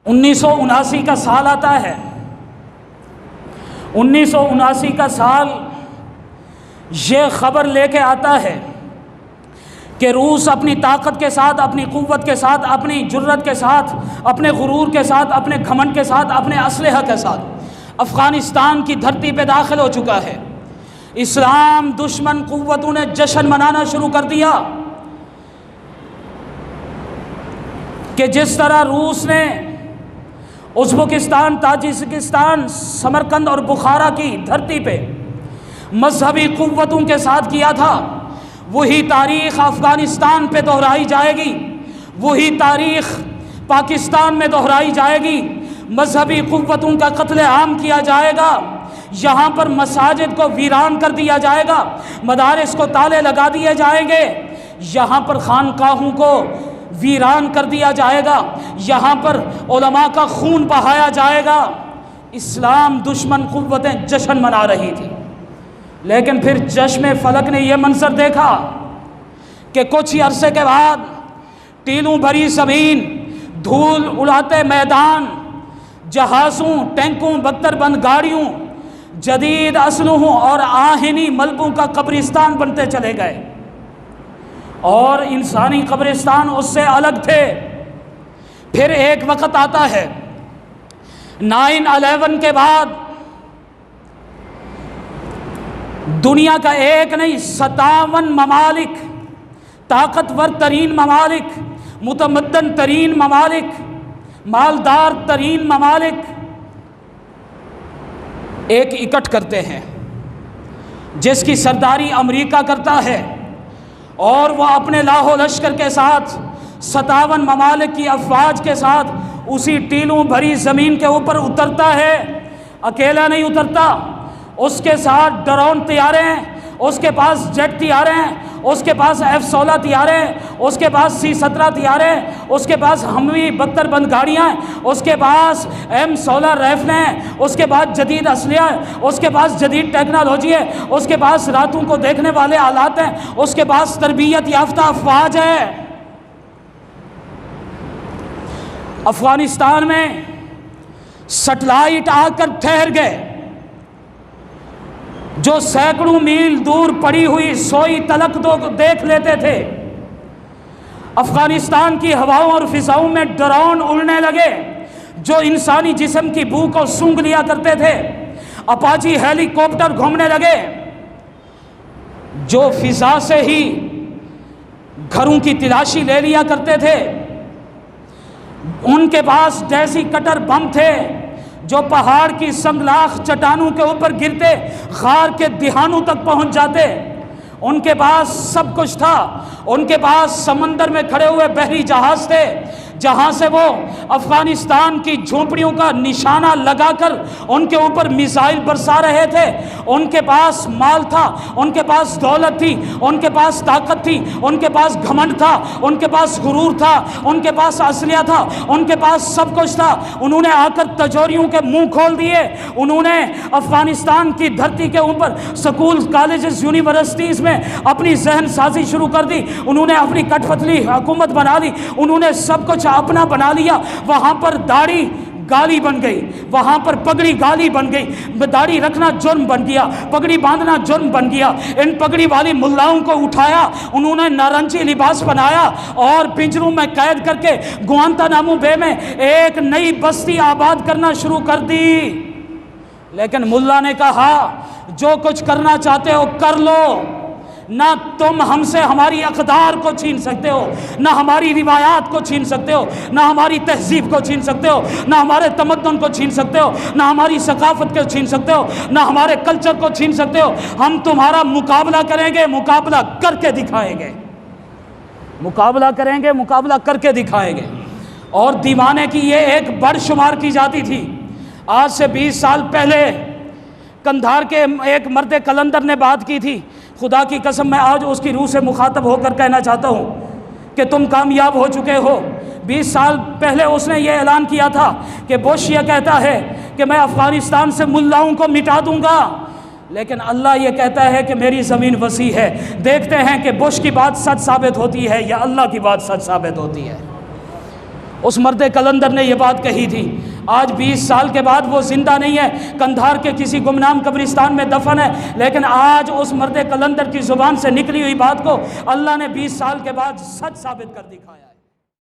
1979 का साल आता है। 1979 का साल ये ख़बर लेके आता है कि रूस अपनी ताकत के साथ, अपनी क़ुव्वत के साथ, अपनी जुर्रत के साथ, अपने गुरूर के साथ, अपने घमंड के साथ, अपने असलहा के साथ अफ़ग़ानिस्तान की धरती पे दाखिल हो चुका है। इस्लाम दुश्मन क़ुव्वतों ने जश्न मनाना शुरू कर दिया कि जिस तरह रूस ने उज़्बेकिस्तान, ताजिकिस्तान, समरकंद और बुखारा की धरती पे मजहबी क़ुव्वतों के साथ किया था, वही तारीख़ अफ़ग़ानिस्तान पे दोहराई जाएगी, वही तारीख़ पाकिस्तान में दोहराई जाएगी। मजहबी क़ुव्वतों का कत्ले आम किया जाएगा, यहाँ पर मसाजिद को वीरान कर दिया जाएगा, मदारिस को ताले लगा दिए जाएंगे, यहाँ पर खानकाहों को वीरान कर दिया जाएगा, यहाँ पर उलमा का खून बहाया जाएगा। इस्लाम दुश्मन क़ुव्वतें जश्न मना रही थी, लेकिन फिर चश्मे फलक ने यह मंजर देखा कि कुछ ही अरसे के बाद टीलों भरी ज़मीन, धूल उड़ाते मैदान, जहाज़ों, टैंकों, बख्तरबंद गाड़ियों, जदीद असलहों और आहिनी मलबों का कब्रिस्तान बनते चले गए और इंसानी कब्रिस्तान उससे अलग थे। फिर एक वक़्त आता है 9/11 के बाद दुनिया का एक नहीं 57 ममालिक, ताकतवर तरीन ममालिक, मुतमद्दन तरीन ममालिक, मालदार तरीन ममालिक एक इकट्ठ करते हैं, जिसकी सरदारी अमेरिका करता है, और वह अपने लाहो लश्कर के साथ 57 ममालिक की अफवाज के साथ उसी टीलों भरी ज़मीन के ऊपर उतरता है। अकेला नहीं उतरता, उसके साथ ड्रोन तैयारे हैं, उसके पास जेट तैयारे हैं, उसके पास F-16 तैयारे हैं, उसके पास C-17 तैयारे हैं, उसके पास हमवी बख्तरबंद गाड़ियाँ हैं, उसके पास M-16 राइफलें हैं, उसके पास जदीद असलिया है, उसके पास जदीद टेक्नोलॉजी है, उसके पास रातों को देखने वाले आलात हैं, उसके पास तरबियत याफ्ता अफवाज है। अफ़ग़ानिस्तान में सैटेलाइट आकर ठहर गए, जो सैकड़ों मील दूर पड़ी हुई सोई तलक तो देख लेते थे। अफ़ग़ानिस्तान की हवाओं और फिजाओं में ड्रोन उड़ने लगे, जो इंसानी जिस्म की बू को सूंघ लिया करते थे। अपाची हेलीकॉप्टर घूमने लगे, जो फिजा से ही घरों की तलाशी ले लिया करते थे। उनके पास जैसी कटर बम थे, जो पहाड़ की संगलाख चट्टानों के ऊपर गिरते गार के दिहानों तक पहुंच जाते। उनके पास सब कुछ था। उनके पास समंदर में खड़े हुए बहरी जहाज थे, जहां से वो अफ़ग़ानिस्तान की झोंपड़ियों का निशाना लगाकर उनके ऊपर मिसाइल बरसा रहे थे। उनके पास माल था, उनके पास दौलत थी, उनके पास ताकत थी, उनके पास घमंड था, उनके पास गुरूर था, उनके पास असलिया था, उनके पास सब कुछ था। उन्होंने आकर तजोरियों के मुंह खोल दिए। उन्होंने अफ़ग़ानिस्तान की धरती के ऊपर स्कूल, कॉलेजेस, यूनिवर्सिटीज़ में अपनी जहन साजी शुरू कर दी। उन्होंने अपनी कठपुतली हुकूमत बना ली, उन्होंने सब कुछ अपना बना लिया। वहां पर दाढ़ी गाली बन गई, वहां पर पगड़ी गाली बन गई, दाढ़ी रखना जुर्म बन गया, पगड़ी बांधना जुर्म बन गया। इन पगड़ी वाली मुल्लाओं को उठाया, उन्होंने नारंगी लिबास बनाया और पिंजरों में कैद करके गुआंतानामो बे में एक नई बस्ती आबाद करना शुरू कर दी। लेकिन मुल्ला ने कहा, जो कुछ करना चाहते हो कर लो, ना तुम हमसे हमारी अक़दार को छीन सकते हो, ना हमारी रिवायात को छीन सकते हो, ना हमारी तहजीब को छीन सकते हो, ना हमारे तमद्दुन को छीन सकते हो, ना हमारी सकाफत को छीन सकते हो, ना हमारे कल्चर को छीन सकते हो। हम तुम्हारा मुकाबला करेंगे, मुकाबला करके दिखाएंगे, मुकाबला करेंगे, मुकाबला करके दिखाएंगे। और दीवाने की ये एक बड़ शुमार की जाती थी। आज से 20 साल पहले कंधार के एक मर्द कलंदर ने बात की थी। खुदा की कसम, मैं आज उसकी रूह से मुखातब होकर कहना चाहता हूँ कि तुम कामयाब हो चुके हो। 20 साल पहले उसने ये ऐलान किया था कि बुश ये कहता है कि मैं अफ़ग़ानिस्तान से मुल्लाओं को मिटा दूंगा, लेकिन अल्लाह ये कहता है कि मेरी ज़मीन वसी है। देखते हैं कि बुश की बात सच साबित होती है या अल्लाह की बात सच साबित होती है। उस मर्द कलंदर ने ये बात कही थी। आज 20 साल के बाद वो जिंदा नहीं है, कंधार के किसी गुमनाम कब्रिस्तान में दफन है, लेकिन आज उस मर्द कलंदर की ज़ुबान से निकली हुई बात को अल्लाह ने 20 साल के बाद सच साबित कर दिखाया।